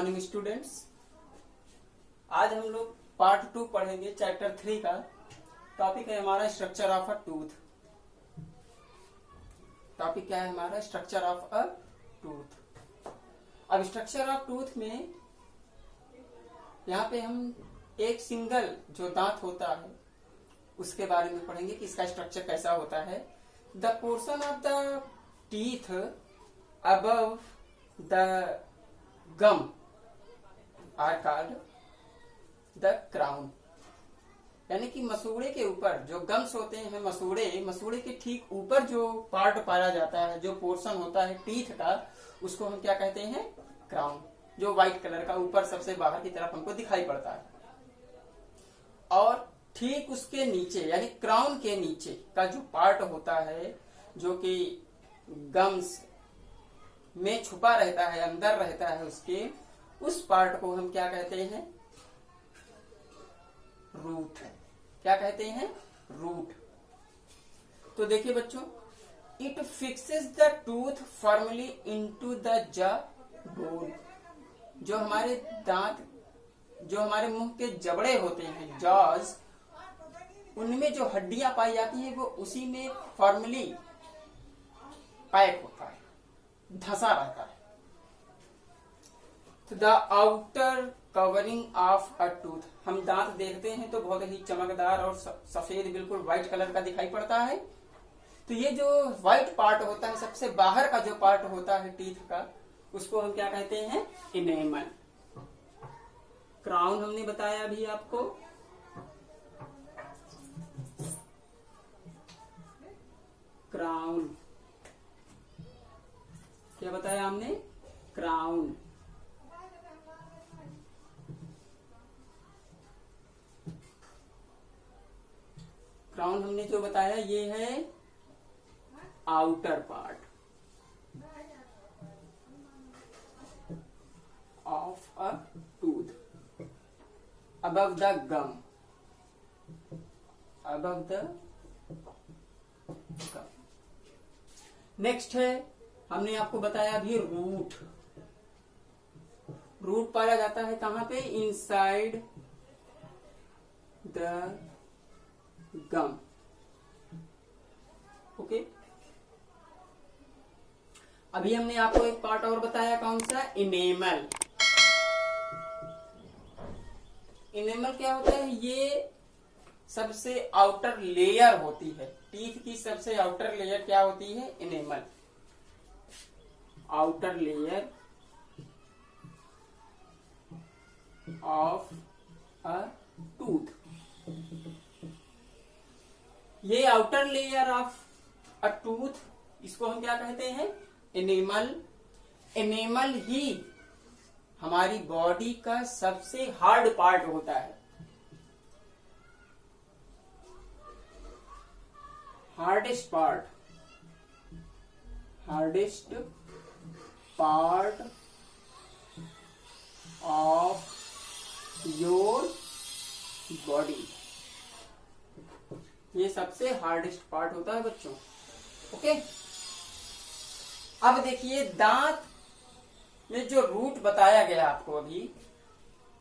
Morning students. आज हम लोग पार्ट 2 पढ़ेंगे चैप्टर 3 का। टॉपिक है हमारा structure of a tooth. Topic क्या है हमारा? Structure of a tooth. अब स्ट्रक्चर ऑफ टूथ में यहाँ पे हम एक सिंगल जो दांत होता है उसके बारे में पढ़ेंगे कि इसका स्ट्रक्चर कैसा होता है। The portion of the teeth above the gum are called the crown. यानी कि मसूड़े के ऊपर जो गम्स होते हैं, मसूड़े के ठीक ऊपर जो पार्ट पाया जाता है, जो पोर्शन होता है टीथ का, उसको हम क्या कहते हैं? क्राउन। जो व्हाइट कलर का ऊपर सबसे बाहर की तरफ हमको दिखाई पड़ता है। और ठीक उसके नीचे यानी क्राउन के नीचे का जो पार्ट होता है जो कि गम्स में छुपा रहता है, अंदर रहता है उसके, उस पार्ट को हम क्या कहते हैं? रूट। क्या कहते हैं? रूट। तो देखिए बच्चों, it fixes the tooth firmly into the jaw bone. जो हमारे दांत, जो हमारे मुंह के जबड़े होते हैं, जॉज, उनमें जो हड्डियां पाई जाती हैं वो उसी में फर्मली पैक होता है, धंसा रहता है। The outer covering of a tooth. हम दांत देखते हैं तो बहुत ही चमकदार और सफेद, बिल्कुल व्हाइट कलर का दिखाई पड़ता है। तो ये जो व्हाइट पार्ट होता है, सबसे बाहर का जो पार्ट होता है टीथ का, उसको हम क्या कहते हैं? इनेमल। क्राउन हमने बताया अभी आपको। क्राउन क्या बताया हमने? क्राउन। क्राउन हमने जो बताया ये है outer part of a tooth above the gum. Above the gum. Next है, हमने आपको बताया अभी रूट। रूट पाया जाता है कहां पे? Inside the gum. ओके। अभी हमने आपको एक पार्ट और बताया, कौन सा? इनेमल। इनेमल क्या होता है? ये सबसे आउटर लेयर होती है टीथ की। सबसे आउटर लेयर क्या होती है? Enamel. Outer layer of a tooth. ये outer layer of a tooth, इसको हम क्या कहते हैं? इनेमल। इनेमल ही हमारी बॉडी का सबसे हार्ड पार्ट होता है। Hardest part of your body. ये सबसे हार्डेस्ट पार्ट होता है बच्चों। ओके। अब देखिए, दांत में जो रूट बताया गया आपको अभी,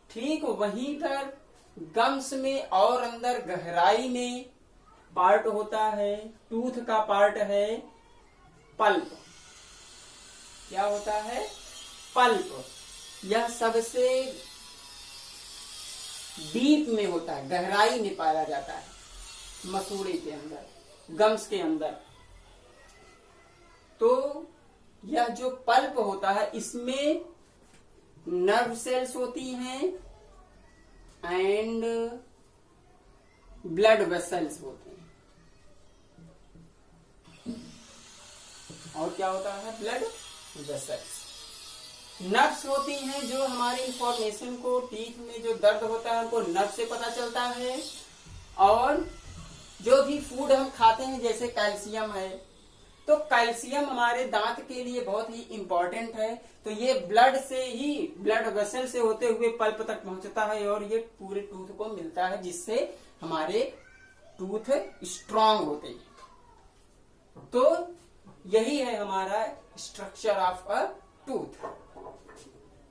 ठीक वहीं पर गम्स में और अंदर गहराई में पार्ट होता है, टूथ का पार्ट है पल्प। क्या होता है? पल्प। यह सबसे डीप में होता है, गहराई में पाया जाता है, मसूड़े के अंदर, गम्स के अंदर। तो यह जो पल्प होता है, इसमें नर्व सेल्स होती हैं एंड ब्लड वेसल्स होते हैं। और क्या होता है? Blood vessels. नर्व्स होती हैं जो हमारी इंफॉर्मेशन को, टीथ में जो दर्द होता है हमको नर्व से पता चलता है। और जो भी फूड हम खाते हैं, जैसे कैल्शियम है, तो कैल्शियम हमारे दांत के लिए बहुत ही इंपॉर्टेंट है। तो ये ब्लड से ही, ब्लड वेसल से होते हुए पल्प तक पहुंचता है और ये पूरे टूथ को मिलता है, जिससे हमारे टूथ स्ट्रांग होते हैं। तो यही है हमारा structure of a tooth.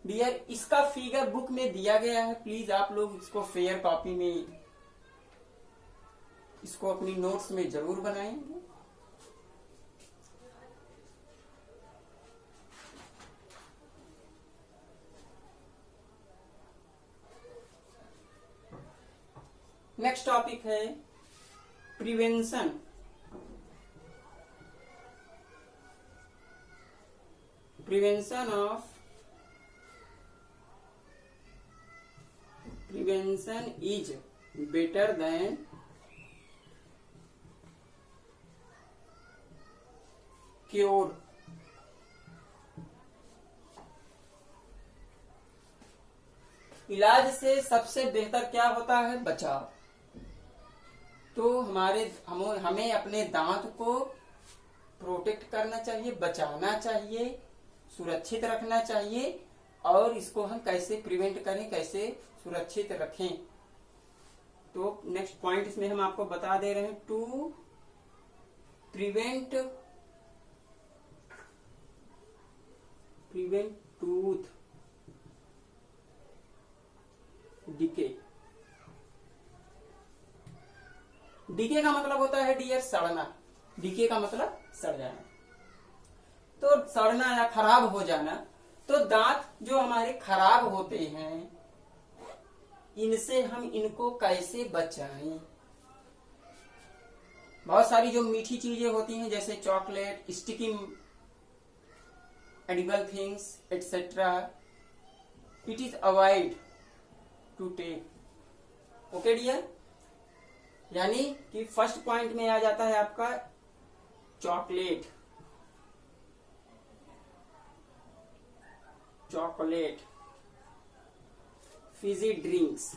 Dear इसका फिगर बुक में दिया गया है, प्लीज आप लोग इसको फेयर कॉपी में इसको अपनी नोट्स में जरूर बनाएंगे। नेक्स्ट टॉपिक है prevention. Prevention is better than cure। इलाज से सबसे बेहतर क्या होता है? बचाव। तो हमें अपने दांत को प्रोटेक्ट करना चाहिए, बचाना चाहिए, सुरक्षित रखना चाहिए। और इसको हम कैसे प्रिवेंट करें, कैसे सुरक्षित रखें, तो नेक्स्ट पॉइंट इसमें हम आपको बता दे रहे हैं। To prevent tooth decay. Decay का मतलब होता है डियर सड़ना। डिके का मतलब सड़ जाना। तो सड़ना या खराब हो जाना। तो दांत जो हमारे खराब होते हैं, इनसे हम इनको कैसे बचाएं? बहुत सारी जो मीठी चीजें होती हैं जैसे chocolate, sticky edible things etcetera, it is avoid to take. Okay dear, यानी कि फर्स्ट पॉइंट में आ जाता है आपका चॉकलेट, फिजी ड्रिंक्स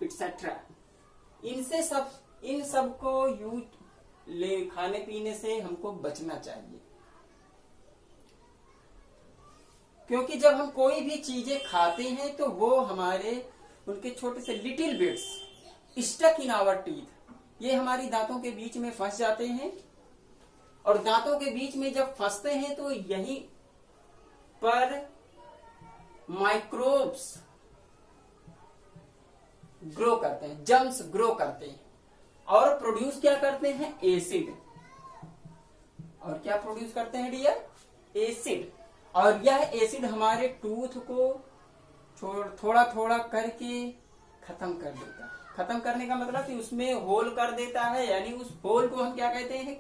एटसेट्रा। इन सब को खाने पीने से हमको बचना चाहिए। क्योंकि जब हम कोई भी चीजें खाते हैं तो वो हमारे उनके छोटे से little bits stuck in our teeth, ये हमारी दांतों के बीच में फंस जाते हैं। और दांतों के बीच में जब फंसते हैं तो यहीं पर माइक्रोब्स ग्रो करते हैं, जर्म्स ग्रो करते हैं और प्रोड्यूस क्या करते हैं? एसिड। और क्या प्रोड्यूस करते हैं डियर? एसिड। और यह एसिड हमारे टूथ को थोड़ा थोड़ा करके खत्म कर देता है। खत्म करने का मतलब कि उसमें होल कर देता है, यानी उस होल को हम क्या कहते हैं?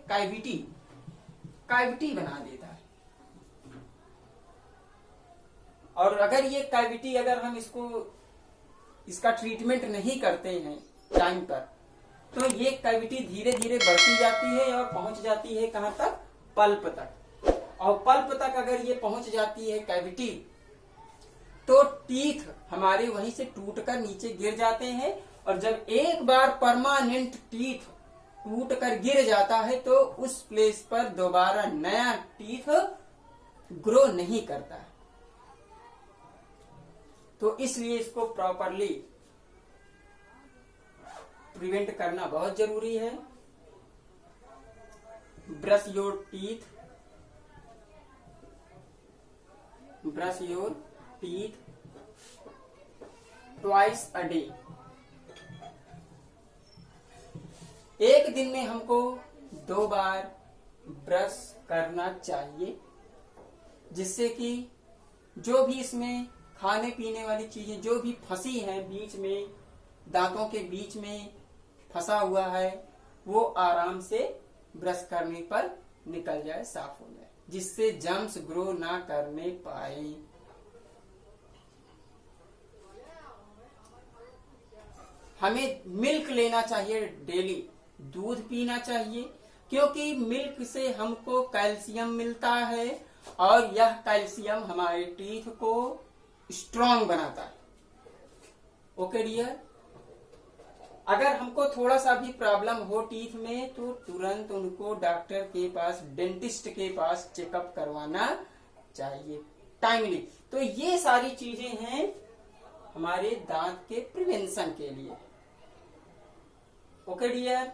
कैविटी बना देता है। और अगर ये कैविटी हम इसका ट्रीटमेंट नहीं करते हैं टाइम पर, तो ये कैविटी धीरे धीरे बढ़ती जाती है और पहुंच जाती है कहां तक? पल्प तक। और पल्प तक अगर ये पहुंच जाती है कैविटी, तो टीथ हमारे वहीं से टूटकर नीचे गिर जाते हैं। और जब एक बार परमानेंट टीथ टूट कर गिर जाता है तो उस प्लेस पर दोबारा नया टीथ ग्रो नहीं करता है। तो इसलिए इसको प्रॉपरली प्रिवेंट करना बहुत जरूरी है। Brush your teeth twice a day. एक दिन में हमको 2 बार ब्रश करना चाहिए, जिससे कि जो भी इसमें खाने पीने वाली चीजें जो भी फंसी हैं बीच में, दांतों के बीच में फंसा हुआ है, वो आराम से ब्रश करने पर निकल जाए, साफ हो जाए, जिससे जर्म्स ग्रो ना करने पाए। हमें मिल्क लेना चाहिए डेली, दूध पीना चाहिए, क्योंकि मिल्क से हमको कैल्शियम मिलता है और यह कैल्शियम हमारे टीथ को स्ट्रांग बनाता है। ओके डियर, अगर हमको थोड़ा सा भी प्रॉब्लम हो टीथ में तो तुरंत उनको डॉक्टर के पास, डेंटिस्ट के पास चेकअप करवाना चाहिए टाइमली। तो ये सारी चीजें हैं हमारे दांत के प्रिवेंशन के लिए। Okay dear,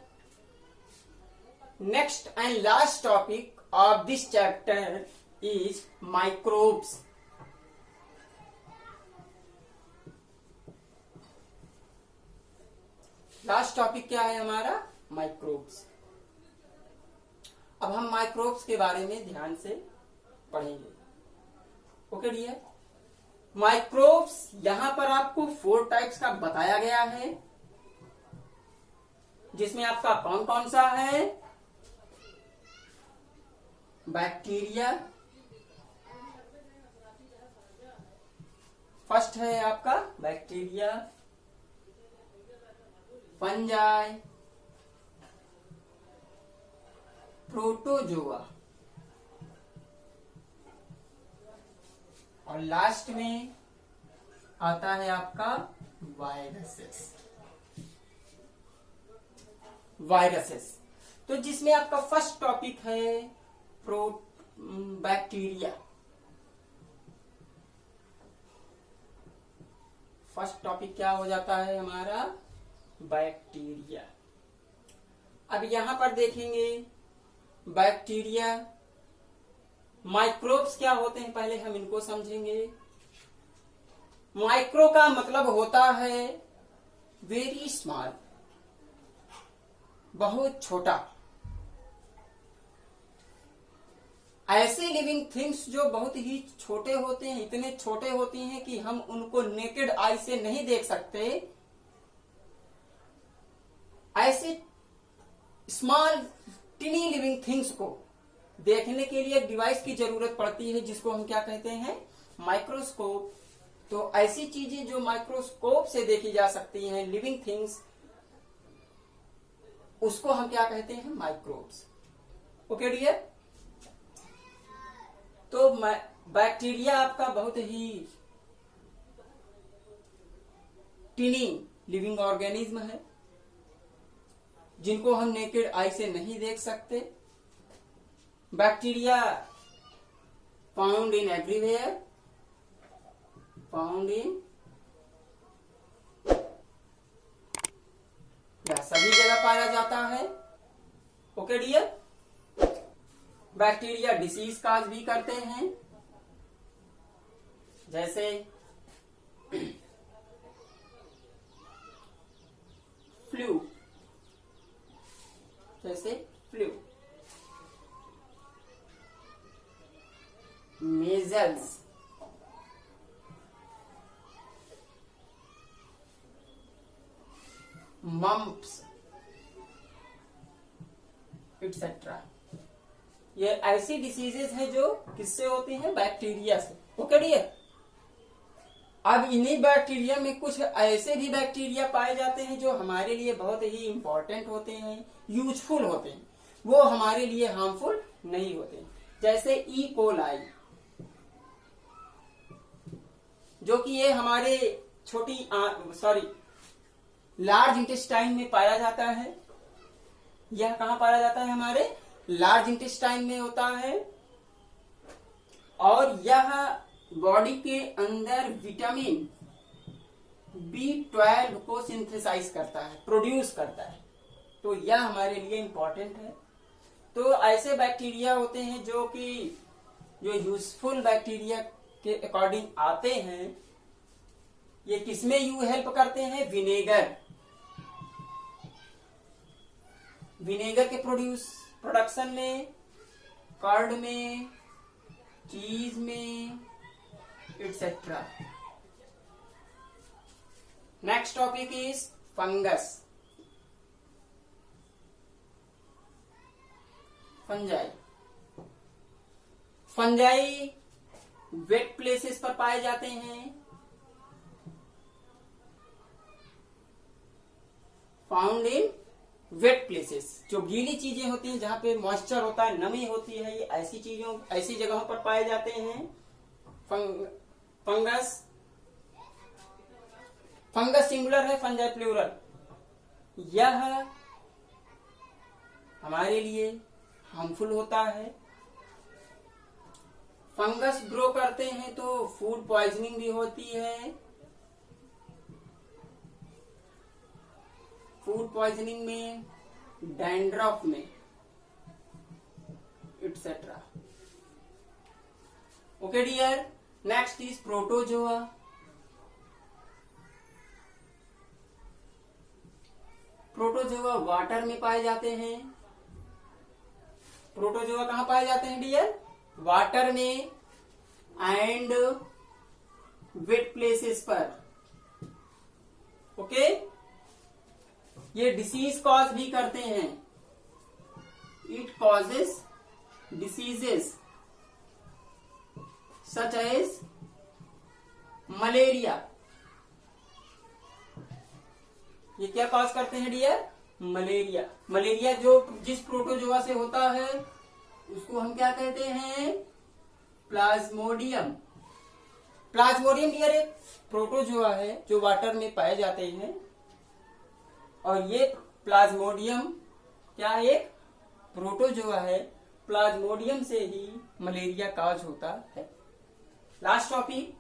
Next and last topic of this chapter is microbes. Last topic क्या है हमारा? माइक्रोब्स. अब हम माइक्रोब्स के बारे में ध्यान से पढ़ेंगे. ओके डियर, माइक्रोब्स यहां पर आपको 4 टाइप्स का बताया गया है, जिसमें आपका कौन कौन सा है? बैक्टीरिया, फर्स्ट है आपका बैक्टीरिया, फंजाई, प्रोटोजोआ, और लास्ट में आता है आपका वायरसेस. तो जिसमें आपका फर्स्ट टॉपिक है बैक्टीरिया. फर्स्ट टॉपिक क्या हो जाता है हमारा? बैक्टीरिया. अब यहां पर देखेंगे बैक्टीरिया, माइक्रोब्स क्या होते हैं, पहले हम इनको समझेंगे. माइक्रो का मतलब होता है वेरी स्मॉल, बहुत छोटा. ऐसे लिविंग थिंग्स जो बहुत ही छोटे होते हैं, इतने छोटे होते हैं कि हम उनको नेकेड आई से नहीं देख सकते. ऐसे स्मॉल टिनी लिविंग थिंग्स को देखने के लिए एक डिवाइस की जरूरत पड़ती है, जिसको हम क्या कहते हैं? माइक्रोस्कोप. तो ऐसी चीजें जो माइक्रोस्कोप से देखी जा सकती हैं, लिविंग थिंग्स, उसको हम क्या कहते हैं? माइक्रोब्स. ओके डियर, तो बैक्टीरिया आपका बहुत ही टिनी लिविंग ऑर्गेनिज्म है, जिनको हम नेकेड आई से नहीं देख सकते. Bacteria found in everywhere, found in, या सभी जगह पाया जाता है. ओके डियर, बैक्टीरिया डिसीज काज भी करते हैं, जैसे फ्लू, मेजल्स, मम्प्स, एटसेट्रा. ये ऐसी डिसीजेस हैं जो किससे होती हैं? बैक्टीरिया से. ओके डियर, अब इन्हीं बैक्टीरिया में कुछ ऐसे भी बैक्टीरिया पाए जाते हैं जो हमारे लिए बहुत ही इंपॉर्टेंट होते हैं, यूजफुल होते हैं. वो हमारे लिए हार्मफुल नहीं होते, जैसे ई कोलाई, जो कि ये हमारे लार्ज इंटेस्टाइन में पाया जाता है. यह कहां पाया जाता है? हमारे लार्ज इंटेस्टाइन में होता है. और यह बॉडी के अंदर विटामिन B12 को सिंथेसाइज करता है, प्रोड्यूस करता है. तो यह हमारे लिए इंपॉर्टेंट है. तो ऐसे बैक्टीरिया होते हैं जो यूजफुल बैक्टीरिया के अकॉर्डिंग आते हैं. ये किसमें हेल्प करते हैं? विनेगर के प्रोडक्शन में, कर्ड में, चीज में, etcetera. Next topic is fungus. Fungi wet places पर पाए जाते हैं. फाउंड इन वेट प्लेसेस, जो गीली चीजें होती हैं, जहां पे मॉइस्चर होता है, नमी होती है, ये ऐसी जगहों पर पाए जाते हैं. फंगस सिंगुलर है, फंजाई प्लूरल. यह हमारे लिए हार्मफुल होता है. फंगस ग्रो करते हैं तो फूड पॉइजनिंग भी होती है. फूड पॉइजनिंग में, डैंड्रफ में, etc. Okay dear, next is protozoa. Protozoa water में पाए जाते हैं। प्रोटोजोआ कहां पाए जाते हैं डियर? वाटर में एंड वेट प्लेसेस पर। ओके, ये डिसीज कॉज भी करते हैं। It causes diseases such as malaria. ये क्या कॉज करते हैं डियर? मलेरिया। मलेरिया जो जिस प्रोटोजोआ से होता है उसको हम क्या कहते हैं? प्लाज्मोडियम। प्लाज्मोडियम डियर एक प्रोटोजोआ है जो वाटर में पाए जाते हैं, और ये प्लाज्मोडियम क्या एक प्रोटोजोआ है। प्लाज्मोडियम से ही मलेरिया कॉज होता है। Last topic,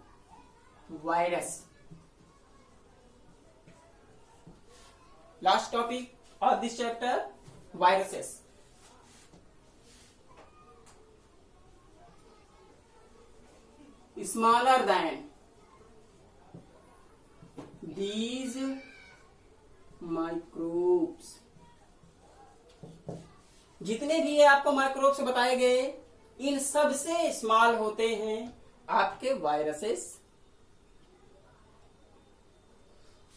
virus. Last topic of this chapter, viruses. Smaller than these microbes. जितने भी आपको माइक्रोब्स बताए गए, इन सब से स्मॉल होते हैं आपके वायरसेस।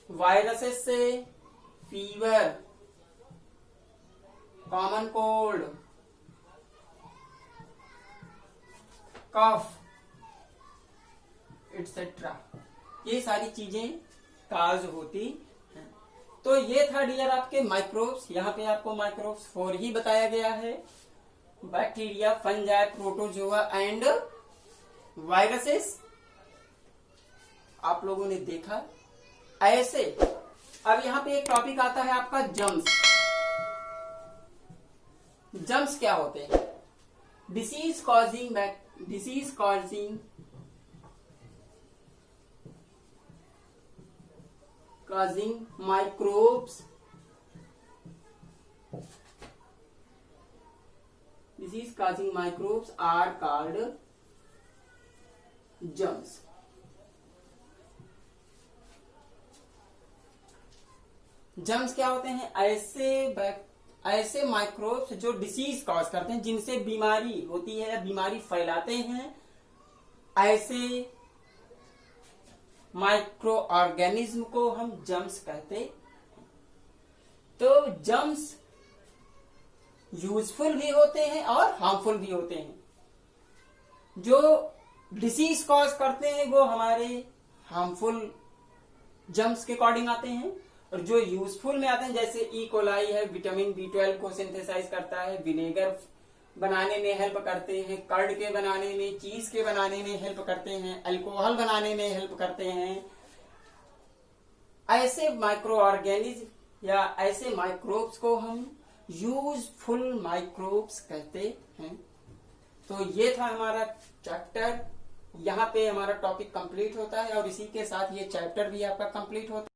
वायरसेस से फीवर, कॉमन कोल्ड, कफ एटसेट्रा, ये सारी चीजें काज होती हैं। तो ये था डियर आपके माइक्रोब्स। यहाँ पे आपको माइक्रोब्स 4 ही बताया गया है, bacteria, fungi, protozoa and viruses. आप लोगों ने देखा ऐसे। अब यहाँ पे एक टॉपिक आता है आपका जम्स। जम्स क्या होते हैं? Disease causing microbes. Disease causing microbes are called germs. Germs क्या होते हैं? ऐसे माइक्रोब्स जो डिसीज कॉज करते हैं, जिनसे बीमारी होती है, बीमारी फैलाते हैं, ऐसे माइक्रो ऑर्गेनिज्म को हम जम्स कहते हैं। तो जम्स यूजफुल भी होते हैं और हार्मफुल भी होते हैं। जो डिसीज कॉज करते हैं वो हमारे हार्मफुल जम्स के अकॉर्डिंग आते हैं, और जो यूजफुल में आते हैं जैसे ई कोलाई है, विटामिन B12 को सिंथेसाइज करता है, विनेगर बनाने में हेल्प करते हैं, कर्ड के बनाने में, चीज के बनाने में हेल्प करते हैं, अल्कोहल बनाने में हेल्प करते हैं। ऐसे माइक्रो ऑर्गेनिज्म या ऐसे माइक्रोब्स को हम यूजफुल माइक्रोब्स कहते हैं। तो ये था हमारा चैप्टर। यहाँ पे हमारा टॉपिक कंप्लीट होता है और इसी के साथ ये चैप्टर भी आपका कंप्लीट होता है।